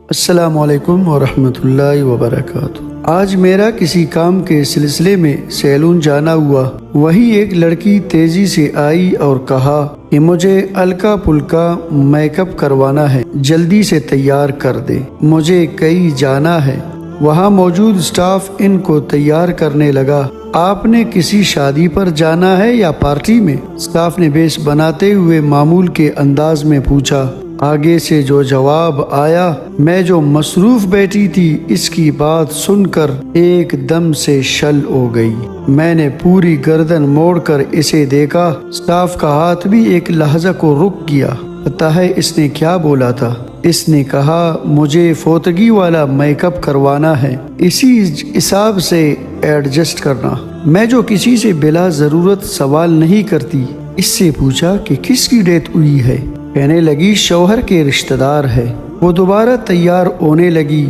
السلام علیکم ورحمۃ اللہ وبرکاتہ۔ آج میرا کسی کام کے سلسلے میں سیلون جانا ہوا۔ وہی ایک لڑکی تیزی سے آئی اور کہا کہ مجھے ہلکا پھلکا میک اپ کروانا ہے، جلدی سے تیار کر دے، مجھے کہیں جانا ہے۔ وہاں موجود سٹاف ان کو تیار کرنے لگا۔ آپ نے کسی شادی پر جانا ہے یا پارٹی میں؟ سٹاف نے بیس بناتے ہوئے معمول کے انداز میں پوچھا۔ آگے سے جو جواب آیا، میں جو مصروف بیٹھی تھی اس کی بات سن کر ایک دم سے شل ہو گئی۔ میں نے پوری گردن موڑ کر اسے دیکھا۔ سٹاف کا ہاتھ بھی ایک لحظہ کو رک گیا۔ پتہ ہے اس نے کیا بولا تھا؟ اس نے کہا، مجھے فوتگی والا میک اپ کروانا ہے، اسی حساب سے ایڈجسٹ کرنا۔ میں جو کسی سے بلا ضرورت سوال نہیں کرتی، اس سے پوچھا کہ کس کی ڈیتھ ہوئی ہے؟ کہنے لگی شوہر کے رشتہ دار ہے۔ وہ دوبارہ تیار ہونے لگی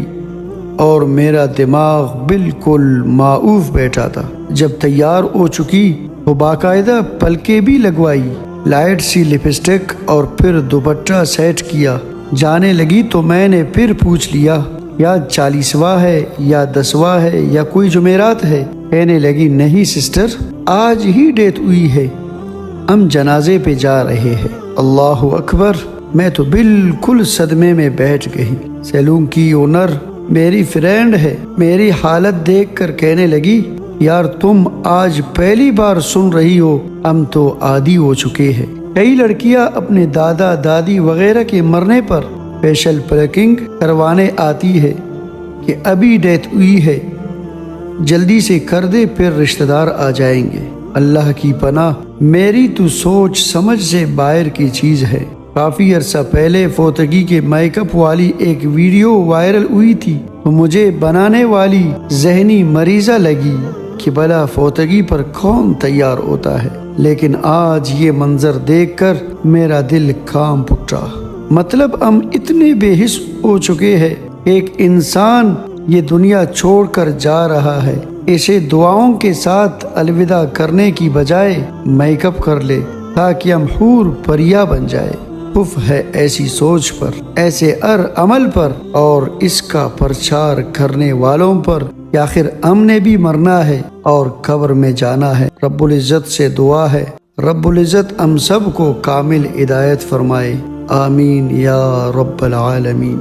اور میرا دماغ بالکل معوف بیٹھا تھا۔ جب تیار ہو چکی تو باقاعدہ پلکیں بھی لگوائی، لائٹ سی لپسٹک اور پھر دوپٹہ سیٹ کیا۔ جانے لگی تو میں نے پھر پوچھ لیا، یا 40واں ہے یا 10واں ہے یا کوئی جمعرات ہے؟ کہنے لگی نہیں سسٹر، آج ہی ڈیتھ ہوئی ہے، ہم جنازے پہ جا رہے ہیں۔ اللہ اکبر! میں تو بالکل صدمے میں بیٹھ گئی۔ سیلون کی اونر میری فرینڈ ہے، میری حالت دیکھ کر کہنے لگی، یار تم آج پہلی بار سن رہی ہو، ہم تو عادی ہو چکے ہیں۔ کئی لڑکیاں اپنے دادا دادی وغیرہ کے مرنے پر فیشل پلکنگ کروانے آتی ہے کہ ابھی ڈیتھ ہوئی ہے، جلدی سے کر دے پھر رشتہ دار آ جائیں گے۔ اللہ کی پناہ، میری تو سوچ سمجھ سے باہر کی چیز ہے۔ کافی عرصہ پہلے فوتگی کے میک اپ والی ایک ویڈیو وائرل ہوئی تھی تو مجھے بنانے والی ذہنی مریضہ لگی کہ بھلا فوتگی پر کون تیار ہوتا ہے، لیکن آج یہ منظر دیکھ کر میرا دل کانپ اٹھا۔ مطلب ہم اتنے بے حس ہو چکے ہیں، ایک انسان یہ دنیا چھوڑ کر جا رہا ہے، اسے دعاؤں کے ساتھ الوداع کرنے کی بجائے میک اپ کر لے تاکہ ہم حور پریا بن جائے۔ اف ہے ایسی سوچ پر، ایسے ہر عمل پر اور اس کا پرچار کرنے والوں پر کہ آخر ہم نے بھی مرنا ہے اور قبر میں جانا ہے۔ رب العزت سے دعا ہے، رب العزت ہم سب کو کامل ہدایت فرمائے، آمین یا رب العالمین۔